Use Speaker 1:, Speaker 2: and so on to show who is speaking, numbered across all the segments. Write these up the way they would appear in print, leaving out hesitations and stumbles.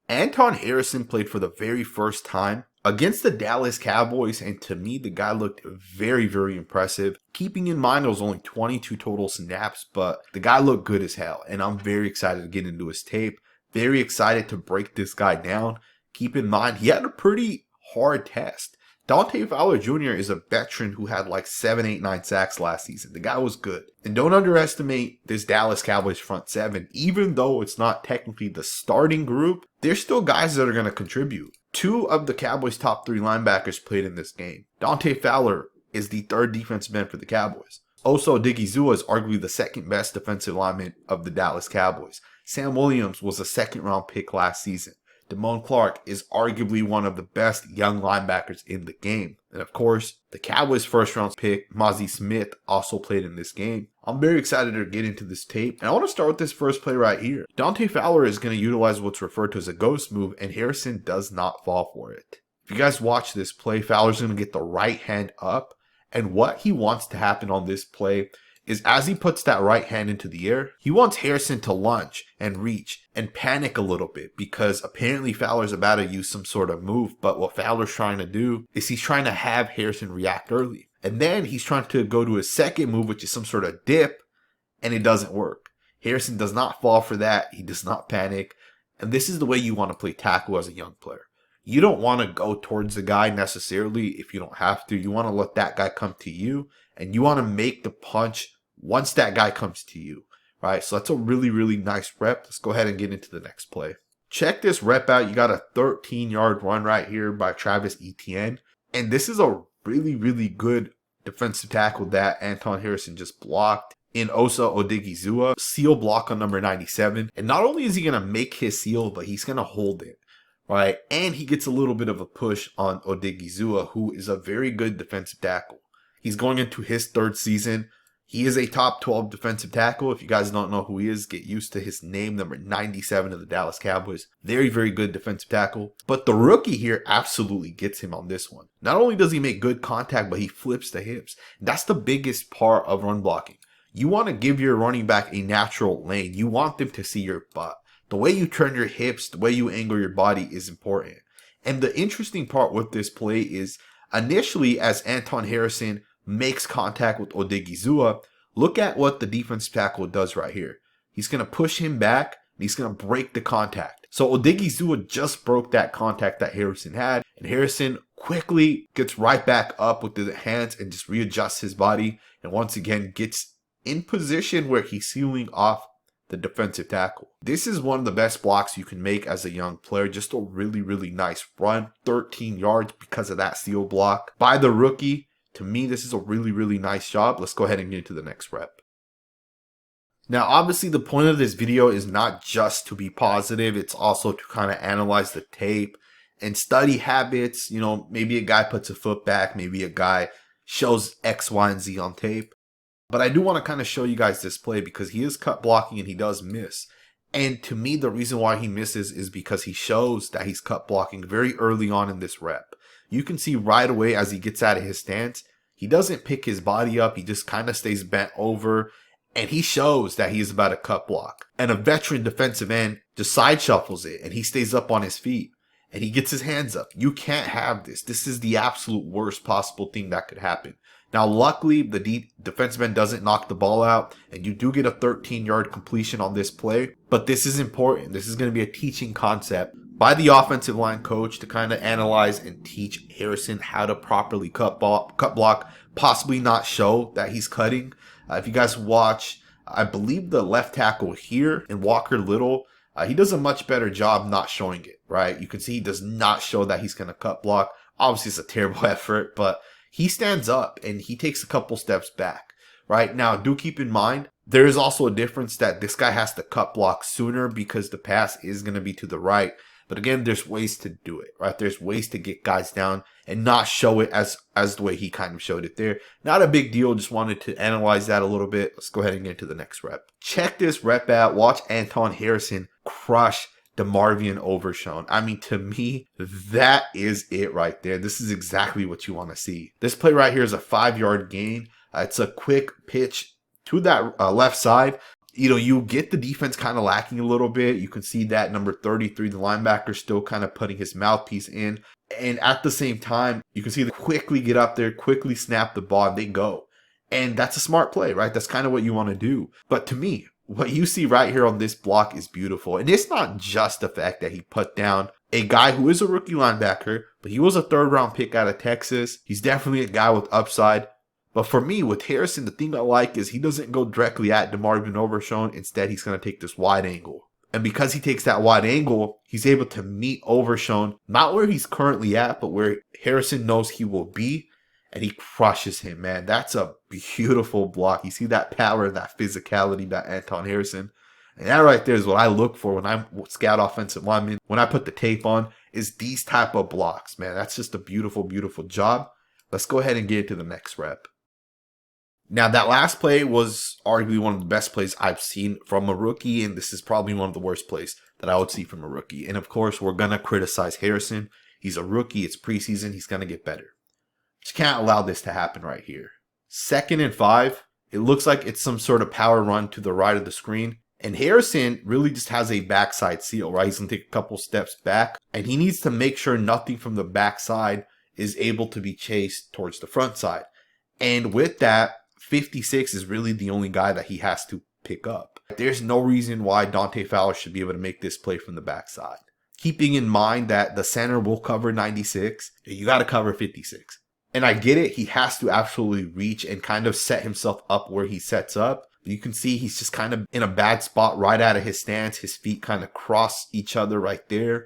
Speaker 1: Anton Harrison played for the very first time against the Dallas Cowboys, and to me, the guy looked very, very impressive. Keeping in mind, there was only 22 total snaps, but the guy looked good as hell, and I'm very excited to get into his tape. Very excited to break this guy down. Keep in mind, he had a pretty hard test. Dante Fowler Jr. is a veteran who had like 7, 8, 9 sacks last season. The guy was good. And don't underestimate this Dallas Cowboys front seven. Even though it's not technically the starting group, there's still guys that are going to contribute. 2 of the Cowboys' top 3 linebackers played in this game. Dante Fowler is the 3rd defensive end for the Cowboys. Osa Odighizuwa is arguably the 2nd best defensive lineman of the Dallas Cowboys. Sam Williams was a 2nd round pick last season. Damone Clark is arguably one of the best young linebackers in the game. And of course, the Cowboys' 1st round pick, Mazi Smith, also played in this game. I'm very excited to get into this tape. And I want to start with this first play right here. Dante Fowler is going to utilize what's referred to as a ghost move, and Harrison does not fall for it. If you guys watch this play, Fowler's going to get the right hand up. And what he wants to happen on this play is as he puts that right hand into the air, he wants Harrison to lunge and reach and panic a little bit because apparently Fowler's about to use some sort of move. But what Fowler's trying to do is he's trying to have Harrison react early. And then he's trying to go to his second move, which is some sort of dip, and it doesn't work. Harrison does not fall for that. He does not panic. And this is the way you want to play tackle as a young player. You don't want to go towards the guy necessarily if you don't have to. You want to let that guy come to you, and you want to make the punch once that guy comes to you, right? So that's a really, really nice rep. Let's go ahead and get into the next play. Check this rep out. You got a 13-yard run right here by Travis Etienne. And this is a really, really good defensive tackle that Anton Harrison just blocked in Osa Odighizuwa. Seal block on number 97. And not only is he going to make his seal, but he's going to hold it, right? And he gets a little bit of a push on Odighizuwa, who is a very good defensive tackle. He's going into his 3rd season. He is a top 12 defensive tackle. If you guys don't know who he is, get used to his name, number 97 of the Dallas Cowboys. Very, very good defensive tackle. But the rookie here absolutely gets him on this one. Not only does he make good contact, but he flips the hips. That's the biggest part of run blocking. You want to give your running back a natural lane. You want them to see your butt. The way you turn your hips, the way you angle your body is important. And the interesting part with this play is initially as Anton Harrison makes contact with Odighizuwa, look at what the defensive tackle does right here. He's going to push him back, and he's going to break the contact. So Odighizuwa just broke that contact that Harrison had, and Harrison quickly gets right back up with the hands and just readjusts his body, and once again gets in position where he's sealing off the defensive tackle. This is one of the best blocks you can make as a young player. Just a really, really nice run. 13 yards because of that seal block by the rookie. To me, this is a really, really nice job. Let's go ahead and get into the next rep. Now, obviously, the point of this video is not just to be positive. It's also to kind of analyze the tape and study habits. You know, maybe a guy puts a foot back. Maybe a guy shows X, Y, and Z on tape. But I do want to kind of show you guys this play because he is cut blocking and he does miss. And to me, the reason why he misses is because he shows that he's cut blocking very early on in this rep. You can see right away as he gets out of his stance, he doesn't pick his body up. He just kind of stays bent over, and he shows that he's about to cut block. And a veteran defensive end just side shuffles it, and he stays up on his feet, and he gets his hands up. You can't have this. This is the absolute worst possible thing that could happen. Now, luckily, the defensive end doesn't knock the ball out, and you do get a 13-yard completion on this play. But this is important. This is going to be a teaching concept by the offensive line coach to kind of analyze and teach Harrison how to properly cut block, possibly not show that he's cutting. If you guys watch, I believe the left tackle here in Walker Little, he does a much better job not showing it, right? You can see he does not show that he's going to cut block. Obviously, it's a terrible effort, but he stands up and he takes a couple steps back, right? Now, do keep in mind, there is also a difference that this guy has to cut block sooner because the pass is going to be to the right. But again, there's ways to do it, right? There's ways to get guys down and not show it as the way he kind of showed it there. Not a big deal. Just wanted to analyze that a little bit. Let's go ahead and get into the next rep. Check this rep out. Watch Anton Harrison crush DeMarvion Overshown. I mean, to me, that is it right there. This is exactly what you want to see. This play right here is a 5-yard gain. It's a quick pitch to that left side. You get the defense kind of lacking a little bit. You can see that number 33, the linebacker, still kind of putting his mouthpiece in. And at the same time, you can see them quickly get up there, quickly snap the ball, and they go. And that's a smart play, right? That's kind of what you want to do. But to me, what you see right here on this block is beautiful. And it's not just the fact that he put down a guy who is a rookie linebacker, but he was a third-round pick out of Texas. He's definitely a guy with upside. But for me, with Harrison, the thing I like is he doesn't go directly at DeMarvin Overshown. Instead, he's going to take this wide angle. And because he takes that wide angle, he's able to meet Overshown, not where he's currently at, but where Harrison knows he will be. And he crushes him, man. That's a beautiful block. You see that power and that physicality that Anton Harrison. And that right there is what I look for when I scout offensive linemen. When I put the tape on, is these type of blocks, man. That's just a beautiful, beautiful job. Let's go ahead and get into the next rep. Now, that last play was arguably one of the best plays I've seen from a rookie, and this is probably one of the worst plays that I would see from a rookie. And of course, we're going to criticize Harrison. He's a rookie. It's preseason. He's going to get better. But you can't allow this to happen right here. 2nd and 5. It looks like it's some sort of power run to the right of the screen. And Harrison really just has a backside seal, right? He's going to take a couple steps back, and he needs to make sure nothing from the backside is able to be chased towards the front side. And with that, 56 is really the only guy that he has to pick up. There's no reason why Dante Fowler should be able to make this play from the backside. Keeping in mind that the center will cover 96, you got to cover 56. And I get it, he has to absolutely reach and kind of set himself up where he sets up. You can see he's just kind of in a bad spot right out of his stance. His feet kind of cross each other right there.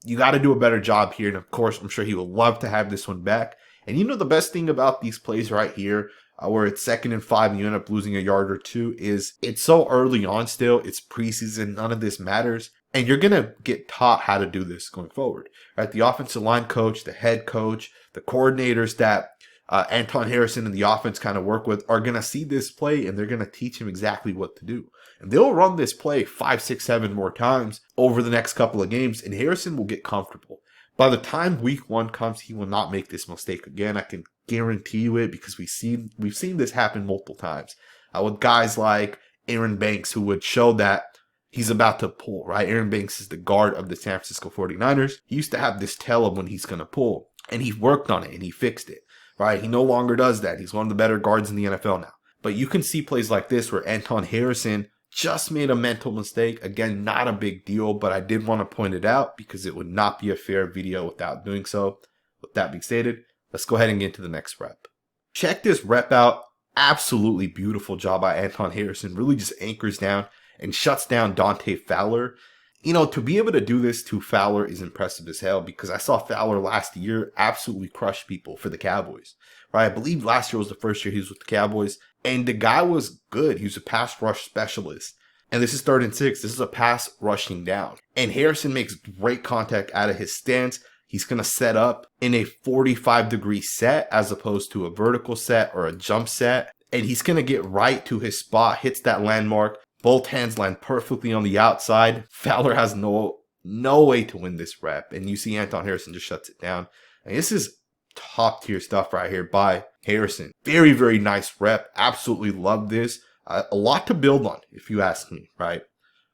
Speaker 1: You got to do a better job here. And of course, I'm sure he would love to have this one back. And the best thing about these plays right here, where it's 2nd and 5 and you end up losing a yard or two, is it's so early on still. It's preseason. None of this matters. And you're going to get taught how to do this going forward. Right? The offensive line coach, the head coach, the coordinators that Anton Harrison and the offense kind of work with are going to see this play, and they're going to teach him exactly what to do. And they'll run this play 5, 6, 7 more times over the next couple of games, and Harrison will get comfortable. By the time week 1 comes, he will not make this mistake again. I can guarantee you it, because we've seen this happen multiple times with guys like Aaron Banks, who would show that he's about to pull, right? Aaron Banks is the guard of the San Francisco 49ers. He used to have this tell of when he's going to pull, and he worked on it and he fixed it, right? He no longer does that. He's one of the better guards in the NFL now. But you can see plays like this where Anton Harrison just made a mental mistake. Again, not a big deal, but I did want to point it out because it would not be a fair video without doing so. With that being stated, let's go ahead and get into the next rep. Check this rep out. Absolutely beautiful job by Anton Harrison. Really just anchors down and shuts down Dante Fowler. To be able to do this to Fowler is impressive as hell, because I saw Fowler last year absolutely crush people for the Cowboys, right? I believe last year was the first year he was with the Cowboys, and the guy was good. He was a pass rush specialist. And this is 3rd and 6. This is a pass rushing down. And Harrison makes great contact out of his stance. He's going to set up in a 45-degree set as opposed to a vertical set or a jump set. And he's going to get right to his spot, hits that landmark. Both hands land perfectly on the outside. Fowler has no way to win this rep. And you see Anton Harrison just shuts it down. And this is top tier stuff right here by Harrison. Very, very nice rep. Absolutely love this. A lot to build on, if you ask me, right?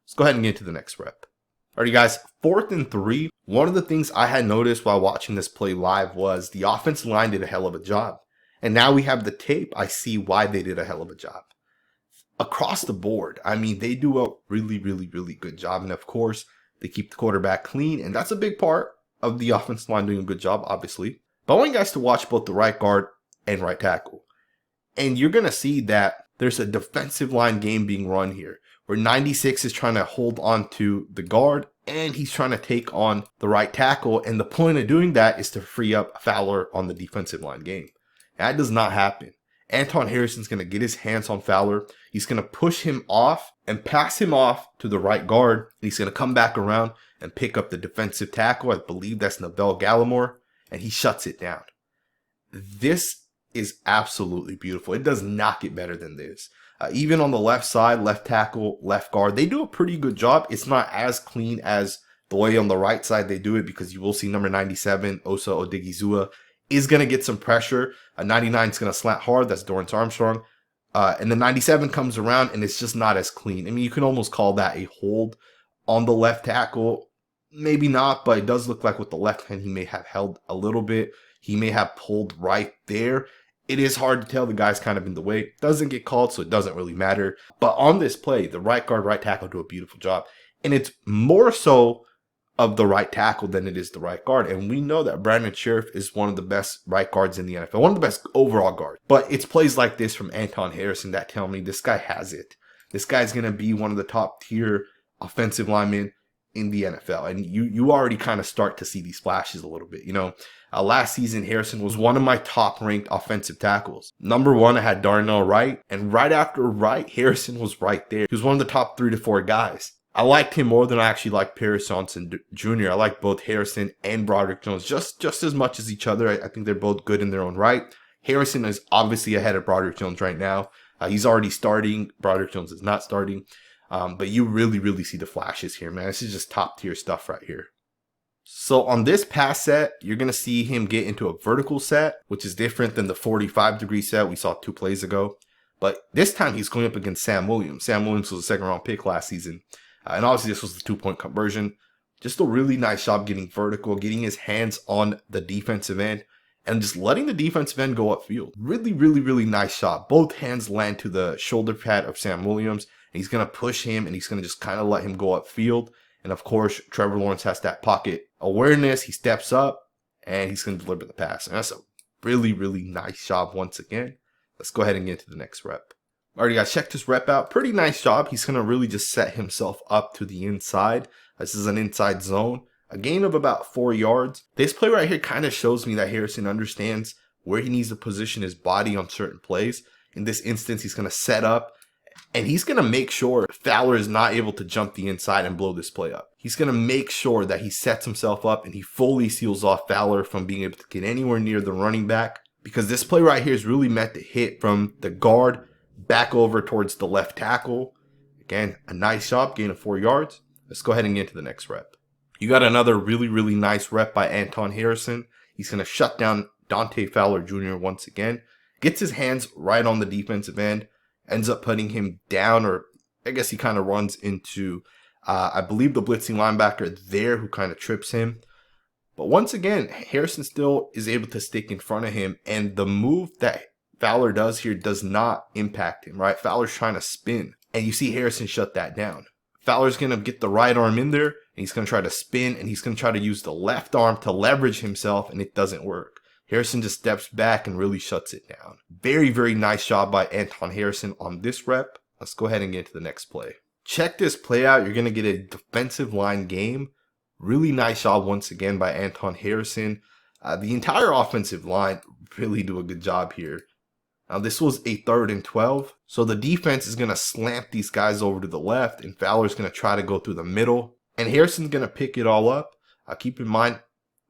Speaker 1: Let's go ahead and get to the next rep. Alrighty, guys, 4th and 3. One of the things I had noticed while watching this play live was the offensive line did a hell of a job. And now we have the tape. I see why they did a hell of a job. Across the board, I mean, they do a really, really, really good job. And of course, they keep the quarterback clean. And that's a big part of the offensive line doing a good job, obviously. But I want you guys to watch both the right guard and right tackle. And you're going to see that there's a defensive line game being run here, where 96 is trying to hold on to the guard, and he's trying to take on the right tackle. And the point of doing that is to free up Fowler on the defensive line game. That does not happen. Anton Harrison's going to get his hands on Fowler. He's going to push him off and pass him off to the right guard. He's going to come back around and pick up the defensive tackle. I believe that's Neville Gallimore, and he shuts it down. This is absolutely beautiful. It does not get better than this. Even on the left side, left tackle, left guard, they do a pretty good job. It's not as clean as the way on the right side they do it, because you will see number 97, Osa Odigizua, is going to get some pressure. 99 is going to slant hard. That's Dorrance Armstrong. And the 97 comes around and it's just not as clean. I mean, you can almost call that a hold on the left tackle. Maybe not, but it does look like with the left hand, he may have held a little bit. He may have pulled right there. It is hard to tell. The guy's kind of in the way. Doesn't get called, so it doesn't really matter. But on this play, the right guard, right tackle do a beautiful job. And it's more so of the right tackle than it is the right guard. And we know that Brandon Sheriff is one of the best right guards in the NFL. One of the best overall guards. But it's plays like this from Anton Harrison that tell me this guy has it. This guy's going to be one of the top tier offensive linemen in the NFL. And you already kind of start to see these flashes a little bit. You know, last season, Harrison was one of my top ranked offensive tackles. Number 1, I had Darnell Wright. And right after Wright, Harrison was right there. He was one of the top 3 to 4 guys. I liked him more than I actually liked Paris Johnson Jr. I like both Harrison and Broderick Jones just as much as each other. I think they're both good in their own right. Harrison is obviously ahead of Broderick Jones right now. He's already starting. Broderick Jones is not starting. But you really see the flashes here, man. This is just top tier stuff right here. So on this pass set, you're going to see him get into a vertical set, which is different than the 45-degree set we saw 2 plays ago. But this time he's going up against Sam Williams. Sam Williams was a 2nd round pick last season. And obviously this was the 2-point conversion. Just a really nice job getting vertical, getting his hands on the defensive end, and just letting the defensive end go upfield. Really nice shot. Both hands land to the shoulder pad of Sam Williams. And he's going to push him, and he's going to just kind of let him go upfield. And of course, Trevor Lawrence has that pocket awareness. He steps up, and he's going to deliver the pass. And that's a really nice job once again. Let's go ahead and get to the next rep. Alright guys, check this rep out. Pretty nice job. He's going to really just set himself up to the inside. This is an inside zone. A gain of about 4 yards. This play right here kind of shows me that Harrison understands where he needs to position his body on certain plays. In this instance, he's going to set up, and he's going to make sure Fowler is not able to jump the inside and blow this play up. He's going to make sure that he sets himself up and he fully seals off Fowler from being able to get anywhere near the running back. Because this play right here is really meant to hit from the guard back over towards the left tackle. Again, a nice job, gain of 4 yards. Let's go ahead and get to the next rep. You got another really nice rep by Anton Harrison. He's going to shut down Dante Fowler Jr. once again. Gets his hands right on the defensive end. Ends up putting him down, or I guess he kind of runs into, I believe, the blitzing linebacker there who kind of trips him. But once again, Harrison still is able to stick in front of him. And the move that Fowler does here does not impact him, right? Fowler's trying to spin, and you see Harrison shut that down. Fowler's going to get the right arm in there, and he's going to try to spin, and he's going to try to use the left arm to leverage himself, and it doesn't work. Harrison just steps back and really shuts it down. Very nice job by Anton Harrison on this rep. Let's go ahead and get to the next play. Check this play out. You're going to get a defensive line game. Really nice job once again by Anton Harrison. The entire offensive line really do a good job here. Now this was a 3rd and 12. So the defense is going to slant these guys over to the left, and Fowler's going to try to go through the middle. And Harrison's going to pick it all up. Keep in mind,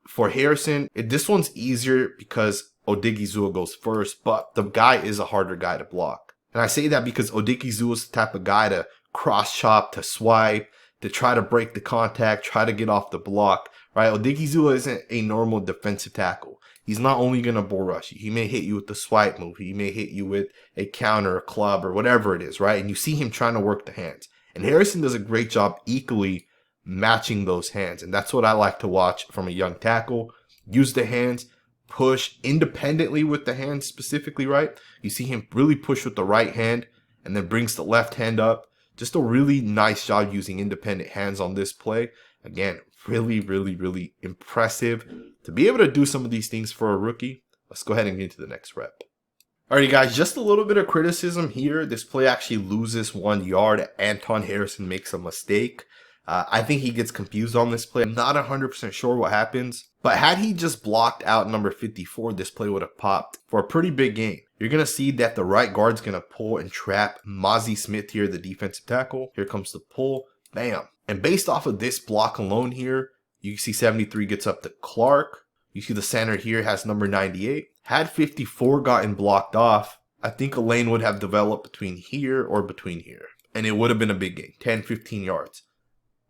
Speaker 1: for Harrison, this one's easier because Odigizua goes first, but the guy is a harder guy to block. And I say that because Odigizua is the type of guy to cross chop, to swipe, to try to break the contact, try to get off the block, right? Odigizua isn't a normal defensive tackle. He's not only going to bull rush you. He may hit you with the swipe move. He may hit you with a counter, a club, or whatever it is, right? And you see him trying to work the hands. And Harrison does a great job equally matching those hands. And that's what I like to watch from a young tackle. Use the hands, push independently with the hands specifically, right? You see him really push with the right hand and then brings the left hand up. Just a really nice job using independent hands on this play. Again, really impressive to be able to do some of these things for a rookie. Let's go ahead and get into the next rep. Alrighty guys, just a little bit of criticism here. This play actually loses 1 yard. Anton Harrison makes a mistake. I think he gets confused on this play. I'm not 100% sure what happens, but had he just blocked out number 54, this play would have popped for a pretty big gain. You're going to see that the right guard's going to pull and trap Mozzie Smith here, the defensive tackle. Here comes the pull. Bam. And based off of this block alone here, you see 73 gets up to Clark. You see the center here has number 98. Had 54 gotten blocked off, I think a lane would have developed between here or between here. And it would have been a big gain, 10, 15 yards.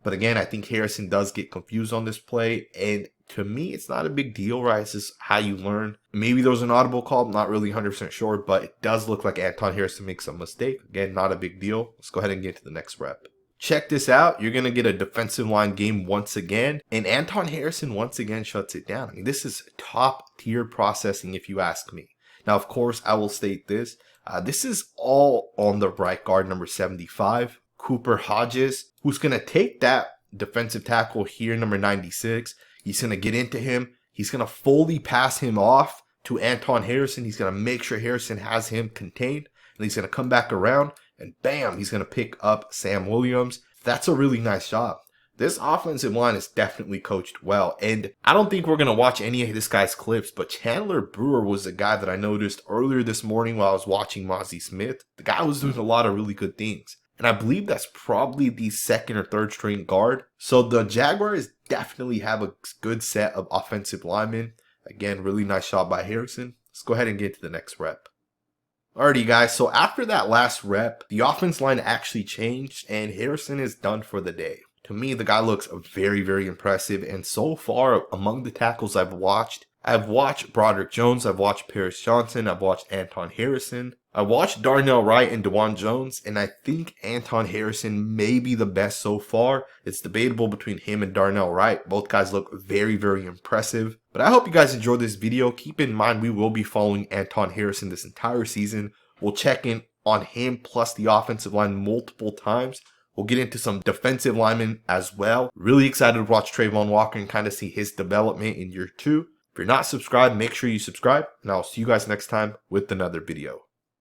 Speaker 1: But again, I think Harrison does get confused on this play. And to me, it's not a big deal, right? It's just how you learn. Maybe there was an audible call. I'm not really 100% sure, but it does look like Anton Harrison makes a mistake. Again, not a big deal. Let's go ahead and get to the next rep. Check this out. You're going to get a defensive line game once again. And Anton Harrison once again shuts it down. I mean, this is top tier processing if you ask me. Now, of course, I will state this. This is all on the right guard, number 75, Cooper Hodges, who's going to take that defensive tackle here, number 96. He's going to get into him. He's going to fully pass him off to Anton Harrison. He's going to make sure Harrison has him contained. And he's going to come back around and bam, he's going to pick up Sam Williams. That's a really nice job. This offensive line is definitely coached well. And I don't think we're going to watch any of this guy's clips, but Chandler Brewer was the guy that I noticed earlier this morning while I was watching Mozzie Smith. The guy was doing a lot of really good things. And I believe that's probably the second or third string guard. So the Jaguars definitely have a good set of offensive linemen. Again, really nice job by Harrison. Let's go ahead and get to the next rep. Alrighty guys, so after that last rep, the offense line actually changed and Harrison is done for the day. To me, the guy looks very, very impressive, and so far among the tackles I've watched Broderick Jones, I've watched Paris Johnson, I've watched Anton Harrison, I watched Darnell Wright and DeJuan Jones, and I think Anton Harrison may be the best so far. It's debatable between him and Darnell Wright. Both guys look very, very impressive. But I hope you guys enjoyed this video. Keep in mind, we will be following Anton Harrison this entire season. We'll check in on him plus the offensive line multiple times. We'll get into some defensive linemen as well. Really excited to watch Trayvon Walker and kind of see his development in year 2. If you're not subscribed, make sure you subscribe, and I'll see you guys next time with another video.